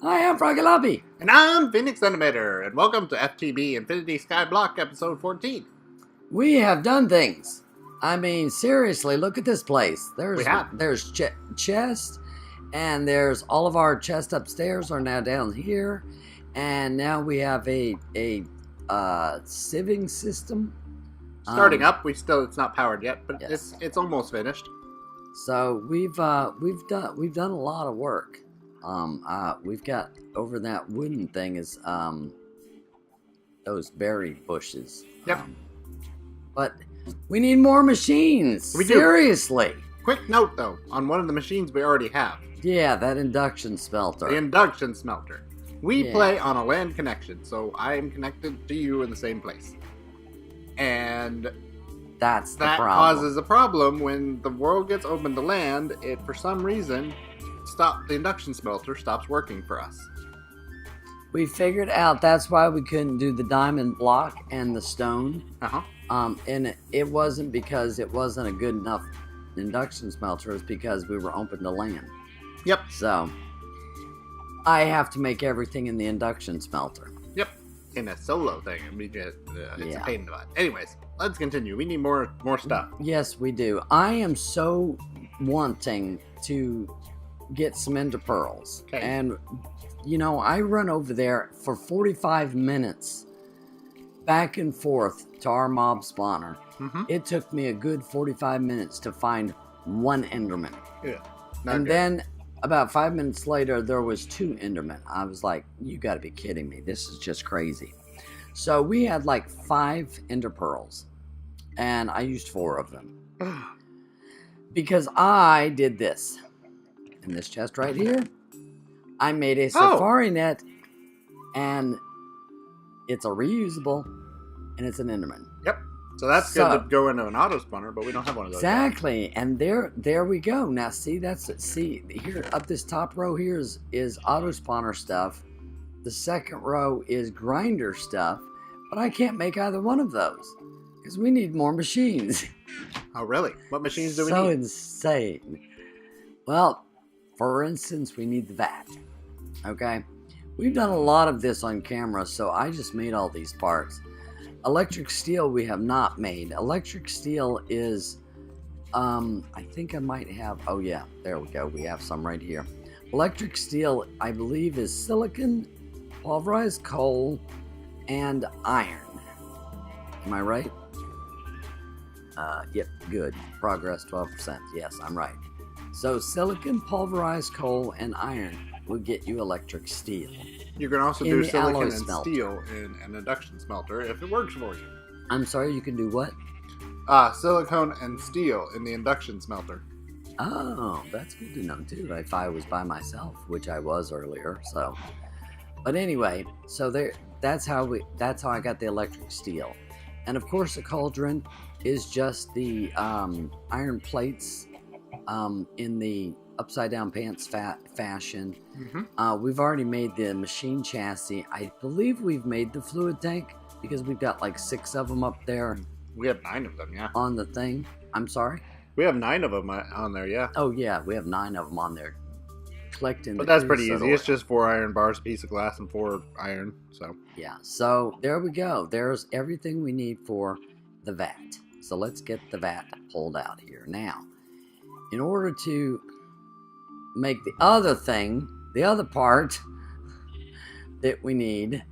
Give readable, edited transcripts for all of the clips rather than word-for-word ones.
Hi, I'm Froggy Lobby. And I'm Phenix Animator, and welcome to FTB Infinity Skyblock episode 14. We have done things. I mean, seriously, look at this place. There's chest, and there's all of our chests upstairs are now down here, and now we have a sieving system. Starting up, it's not powered yet, but yes. it's almost finished. So we've done a lot of work. We've got over that wooden thing is those berry bushes. Yep. But we need more machines. Seriously. Quick note though, on one of the machines we already have. Yeah, that induction smelter. The induction smelter. We play on a LAN connection, so I am connected to you in the same place. And that causes a problem when the world gets open to land. It, for some reason, the induction smelter stops working for us. We figured out that's why we couldn't do the diamond block and the stone. And it wasn't because it wasn't a good enough induction smelter. It's because we were open to land. Yep. So I have to make everything in the induction smelter. Yep. In a solo thing. I mean, it's a pain in the butt. Anyways, let's continue. We need more stuff. Yes, we do. I am so wanting to get some ender pearls. Okay. And, I run over there for 45 minutes back and forth to our mob spawner. Mm-hmm. It took me a good 45 minutes to find one enderman. Yeah. Then about 5 minutes later, there was 2 endermen. I was like, you got to be kidding me. This is just crazy. So we had like 5 ender pearls, and I used 4 of them. Because I did this. In this chest right here, I made a safari net, and it's a reusable, and it's an enderman. Yep. So that's good to go into an auto spawner, but we don't have one of those. Exactly. Yet. And there we go. Now see, here up this top row here is auto spawner stuff. The second row is grinder stuff, but I can't make either one of those because we need more machines. Oh, really? What machines do we need? So insane. Well, for instance, we need the vat. Okay? We've done a lot of this on camera, so I just made all these parts. Electric steel we have not made. Electric steel is, I think I might have, oh yeah, there we go. We have some right here. Electric steel, I believe, is silicon, pulverized coal, and iron. Am I right? Yep, good. Progress 12%. Yes, I'm right. So silicon, pulverized coal, and iron will get you electric steel. You can also do silicon and steel in an induction smelter if it works for you. I'm sorry, you can do what? Silicone and steel in the induction smelter. Oh, that's good to know too. If I was by myself, which I was earlier, so. But anyway, so that's how I got the electric steel. And of course the cauldron is just the iron plates in the upside down pants fashion. Mm-hmm. We've already made the machine chassis. I believe we've made the fluid tank because we've got like 6 of them up there. We have 9 of them, yeah. On the thing. I'm sorry? We have 9 of them on there, yeah. Oh yeah, we have 9 of them on there. Collecting. But that's pretty easy. It's just 4 iron bars, a piece of glass, and 4 iron. So yeah. So there we go. There's everything we need for the vat. So let's get the vat pulled out here now. In order to make the other part that we need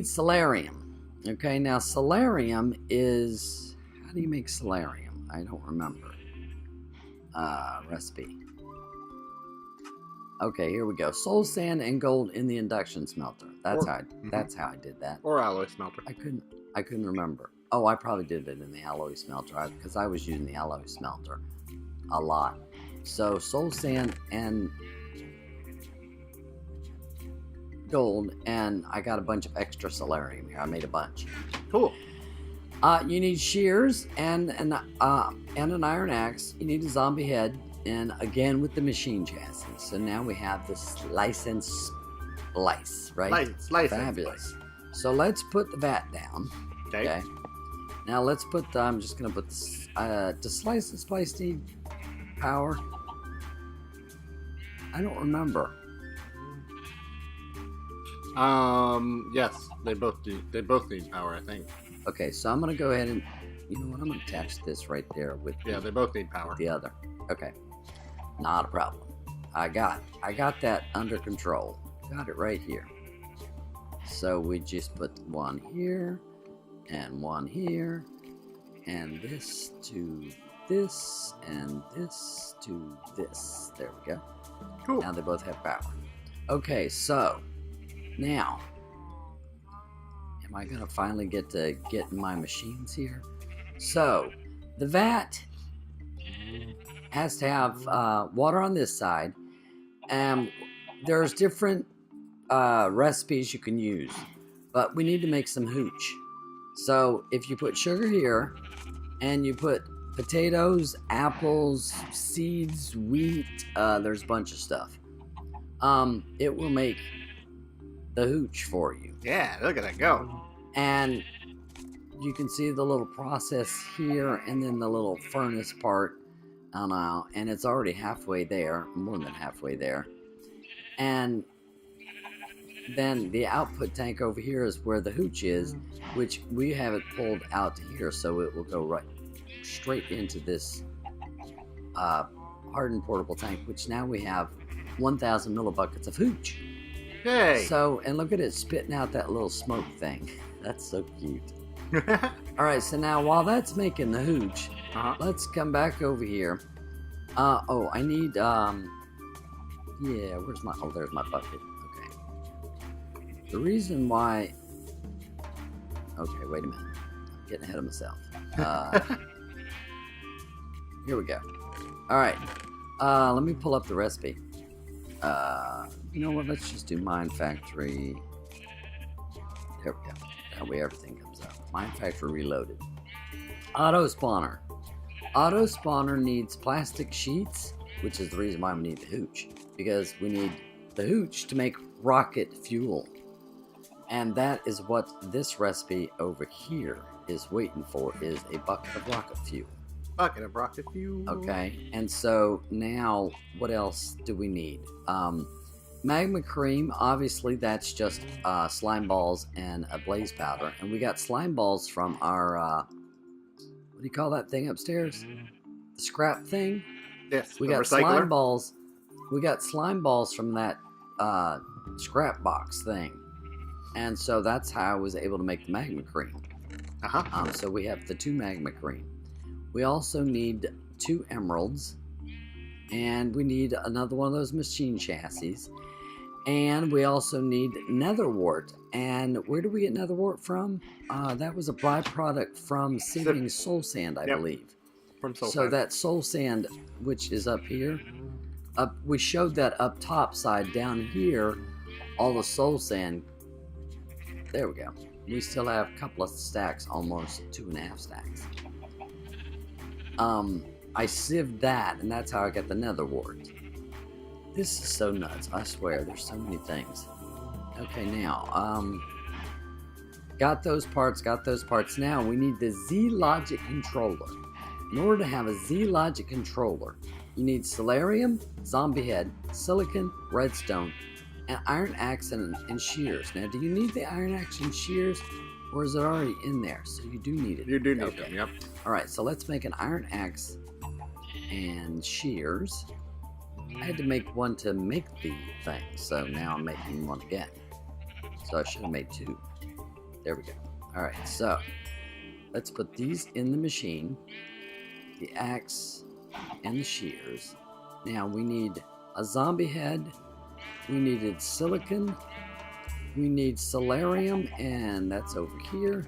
solarium. Okay, now solarium is, how do you make solarium? I don't remember. Recipe. Okay, here we go. Soul sand and gold in the induction smelter. That's how I did that. Or alloy smelter. I couldn't remember. Oh, I probably did it in the alloy smelter because I was using the alloy smelter a lot. So soul sand and gold, and I got a bunch of extra solarium here. I made a bunch. Cool. You need shears and an iron axe. You need a zombie head, and again with the machine chassis. So now we have this slice and splice, right? Slice. Fabulous. So let's put the vat down. Okay. Now let's put. I'm just gonna put this. Does slice and splice need power? I don't remember. Yes, they both need power, I think. Okay, so I'm gonna go ahead and, you know what, I'm gonna attach this right there with They both need power. the other. Okay, not a problem. I got that under control. Got it right here. So we just put one here and one here, and this to this, and this to this. There we go. Cool. Now they both have power. Okay, so now, am I gonna finally get to get in my machines here? So the vat has to have water on this side, and there's different recipes you can use, but we need to make some hooch. So if you put sugar here, and you put potatoes, apples, seeds, wheat, there's a bunch of stuff. It will make the hooch for you. Yeah, look at that go. And you can see the little process here, and then the little furnace part. And it's already halfway there, more than halfway there. And then the output tank over here is where the hooch is, which we have it pulled out to here, so it will go right straight into this hardened portable tank, which now we have 1,000 millibuckets of hooch. Yay! So, and look at it spitting out that little smoke thing. That's so cute. Alright, so now while that's making the hooch, let's come back over here. Oh, I need, yeah, where's my, oh, there's my bucket. Okay. The reason why, okay, wait a minute. I'm getting ahead of myself. Here we go. Alright, let me pull up the recipe. You know what, let's just do Mine Factory. There we go. That way everything comes up. Mine Factory Reloaded. Auto Spawner. Auto Spawner needs plastic sheets, which is the reason why we need the hooch. Because we need the hooch to make rocket fuel. And that is what this recipe over here is waiting for, is a bucket of rocket fuel. Bucket of rocket fuel. Okay, and so now what else do we need? Magma cream, obviously that's just slime balls and a blaze powder. And we got slime balls from our, what do you call that thing upstairs? The scrap thing? Yes, We got slime balls. We got slime balls from that scrap box thing. And so that's how I was able to make the magma cream. So we have the 2 magma cream. We also need 2 emeralds. And we need another one of those machine chassis. And we also need nether wart. And where do we get nether wart from? That was a byproduct from sieving soul sand, I believe. From soul so sand. that soul sand, which is up here, we showed that up top side. Down here, all the soul sand. There we go. We still have a couple of stacks, almost 2.5 stacks. I sieved that, and that's how I got the nether wart. This is so nuts, I swear, there's so many things. Okay, now, got those parts. Now we need the Z-Logic controller. In order to have a Z-Logic controller, you need solarium, zombie head, silicon, redstone, and iron axe and shears. Now, do you need the iron axe and shears, or is it already in there? So you do need it. You do need them, yep. Alright, so let's make an iron axe and shears. I had to make one to make the thing, so now I'm making one again. So I should have made 2. There we go. Alright, so let's put these in the machine. The axe and the shears. Now we need a zombie head. We needed silicon. We need solarium, and that's over here.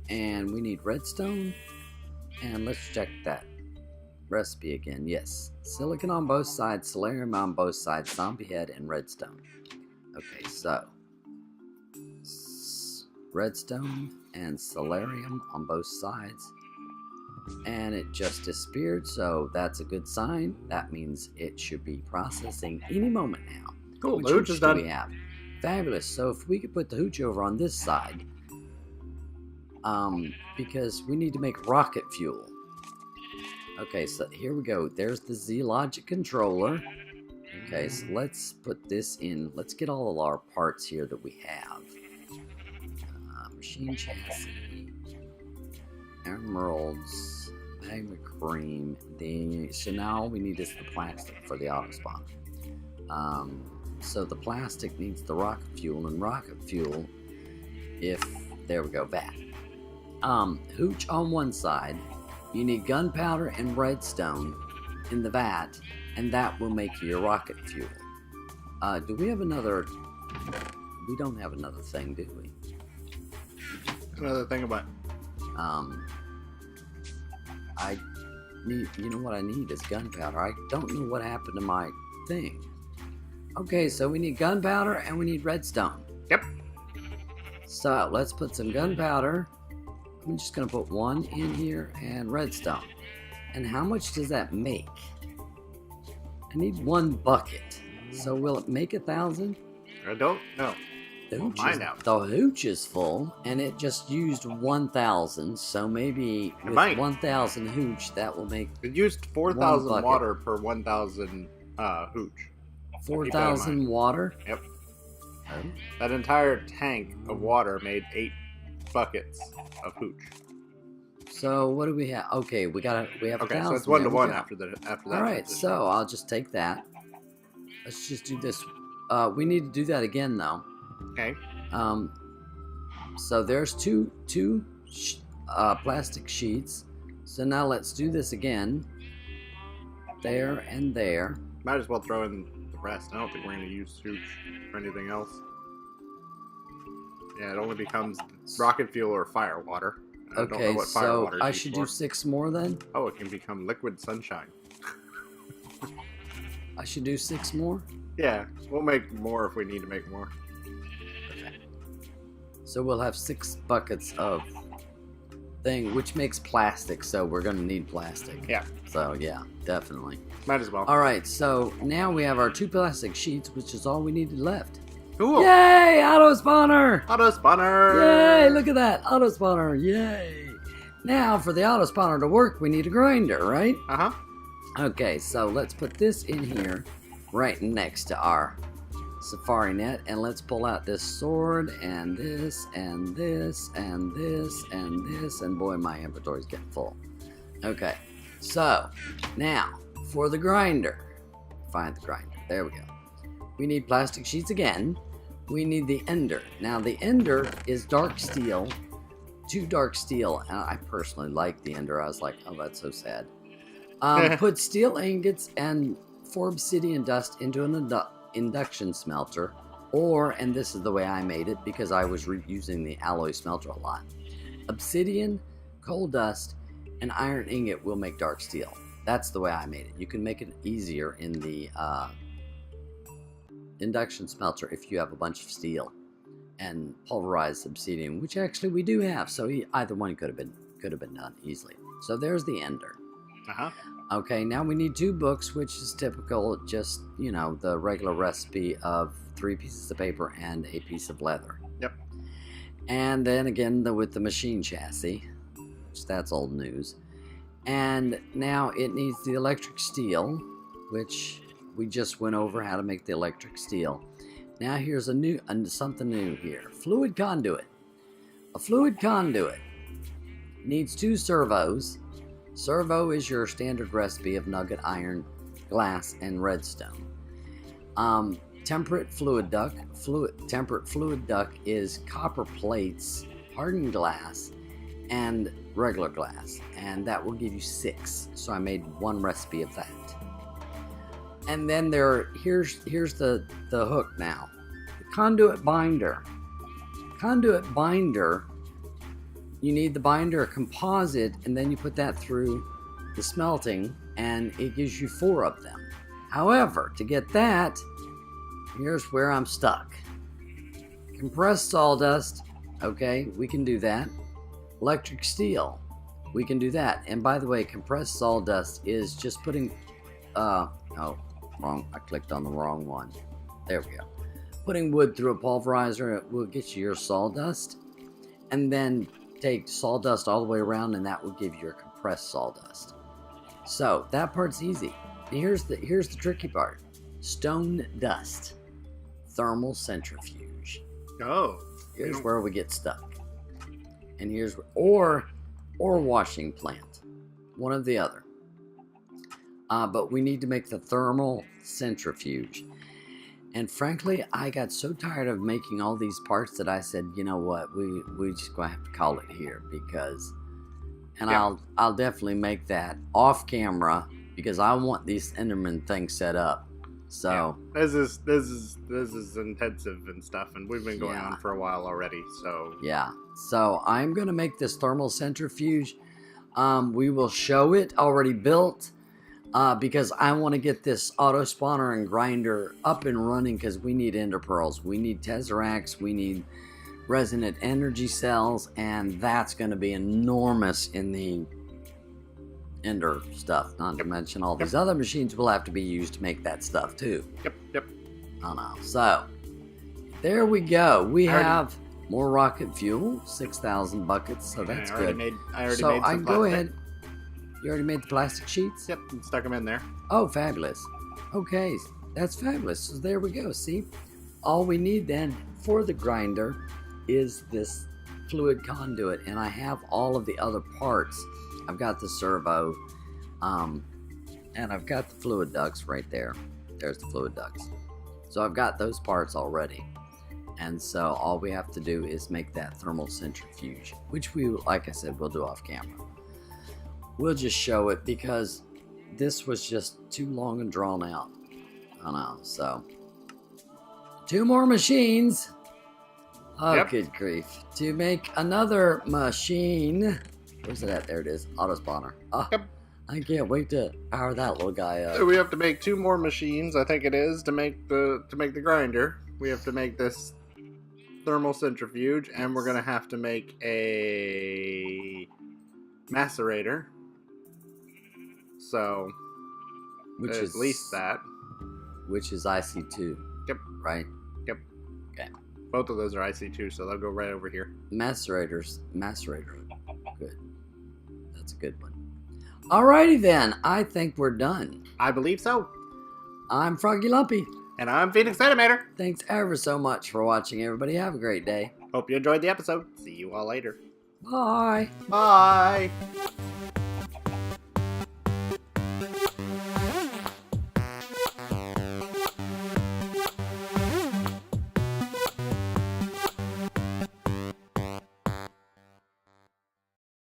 And we need redstone. And let's check that recipe again. Yes, silicon on both sides, solarium on both sides, zombie head, and redstone. Okay, so redstone and solarium on both sides. And it just disappeared, so that's a good sign. That means it should be processing any moment now. Cool, Which the hooch is done. we have? Fabulous. So if we could put the hooch over on this side, because we need to make rocket fuel. Okay, so here we go. There's the Z-Logic controller. Okay, so let's put this in. Let's get all of our parts here that we have. Machine chassis, emeralds, magma cream. So now all we need is the plastic for the auto spawn. So the plastic needs the rocket fuel, and rocket fuel, there we go, vat. Hooch on one side. You need gunpowder and redstone in the vat, and that will make you your rocket fuel. Do we have another? We don't have another thing, do we? Another thing about. I need. You know what I need is gunpowder. I don't know what happened to my thing. Okay, so we need gunpowder and we need redstone. Yep. So let's put some gunpowder. I'm just gonna put one in here and redstone. And how much does that make? I need 1 bucket. So will it make 1,000? I don't know. The hooch is full, and it just used 1,000. So maybe with 1,000 hooch, that will make. It used 4,000 water per 1,000 hooch. 4,000 water. Yep. Oh. That entire tank of water made 8 buckets of hooch. So what do we have? Okay, we have. Okay, 1,000. so it's 1 to 1 after that. All right, so I'll just take that. Let's just do this. We need to do that again, though. Okay. So there's two plastic sheets. So now let's do this again. There and there. Might as well throw in the rest. I don't think we're going to use hooch for anything else. Yeah, it only becomes rocket fuel or fire water. Okay, so I should do 6 more then? Oh, it can become liquid sunshine. I should do 6 more? Yeah, we'll make more if we need to make more. Okay. So we'll have 6 buckets of thing, which makes plastic, so we're going to need plastic. Yeah. So, yeah, definitely. Might as well. Alright, so now we have our 2 plastic sheets, which is all we needed left. Cool. Yay! Auto spawner! Auto spawner! Yay! Look at that! Auto spawner! Yay! Now, for the auto spawner to work, we need a grinder, right? Uh-huh. Okay, so let's put this in here right next to our safari net, and let's pull out this sword and this and this and this and this, and boy, my inventory's getting full. Okay, so now for the grinder. Find the grinder. There we go. We need plastic sheets again. We need the ender. Now the ender is dark steel, 2 dark steel. I personally like the ender. I was like, oh, that's so sad. Put steel ingots and 4 obsidian dust into an induction smelter, or, and this is the way I made it because I was using the alloy smelter a lot. Obsidian, coal dust, and iron ingot will make dark steel. That's the way I made it. You can make it easier in the induction smelter if you have a bunch of steel and pulverized obsidian, which actually we do have. So either one could have been done easily. So there's the ender. Uh-huh. Okay, now we need 2 books, which is typical, just, you know, the regular recipe of 3 pieces of paper and a piece of leather. Yep. And then again, with the machine chassis, which that's old news. And now it needs the electric steel, which we just went over how to make the electric steel. Now here's something new here. Fluid conduit. A fluid conduit needs 2 servos. Servo is your standard recipe of nugget, iron, glass, and redstone. Temperate fluid duct. Temperate fluid duct is copper plates, hardened glass, and regular glass, and that will give you 6. So I made 1 recipe of that. And then here's the hook now. The conduit binder. Conduit binder. You need the binder composite, and then you put that through the smelting, and it gives you 4 of them. However, to get that, here's where I'm stuck. Compressed sawdust, okay, we can do that. Electric steel, we can do that. And by the way, compressed sawdust is just putting, wrong, I clicked on the wrong one. There we go. Putting wood through a pulverizer, it will get you your sawdust. And then take sawdust all the way around, and that will give you your compressed sawdust. So that part's easy. Here's the tricky part. stone dust thermal centrifuge. Oh. Here's where we get stuck. And here's or washing plant. One or the other. But we need to make the thermal centrifuge. And frankly, I got so tired of making all these parts that I said, you know what, we just gonna have to call it here because, and yeah. I'll definitely make that off camera because I want these Enderman things set up. So yeah. This is intensive and stuff, and we've been going on for a while already. So yeah, so I'm gonna make this thermal centrifuge. We will show it already built. Because I want to get this auto spawner and grinder up and running because we need ender pearls, we need tesseracts, we need resonant energy cells, and that's going to be enormous in the ender stuff. Not to mention all these other machines will have to be used to make that stuff too. Yep. I know. So there we go. We have more rocket fuel, 6,000 buckets, so that's good. I already so made some I can go plastic. ahead. You already made the plastic sheets? Yep, stuck them in there. Oh, fabulous. Okay, that's fabulous. So there we go. See, all we need then for the grinder is this fluid conduit, and I have all of the other parts. I've got the servo, and I've got the fluid ducts right there. There's the fluid ducts. So I've got those parts already. And so all we have to do is make that thermal centrifuge, which we, like I said, we'll do off camera. We'll just show it because this was just too long and drawn out. I know, so 2 more machines. Oh, good grief. To make another machine. Where's it at? There it is. Auto spawner. Oh, I can't wait to power that little guy up. So we have to make 2 more machines, I think it is, to make the grinder. We have to make this thermal centrifuge, and we're gonna have to make a macerator. So, which at is least that. Which is IC2. Yep. Right? Yep. Okay. Both of those are IC2, so they'll go right over here. Macerator. Good. That's a good one. Alrighty then. I think we're done. I believe so. I'm Froggy Lumpy. And I'm Phenix Animator. Thanks ever so much for watching, everybody. Have a great day. Hope you enjoyed the episode. See you all later. Bye. Bye.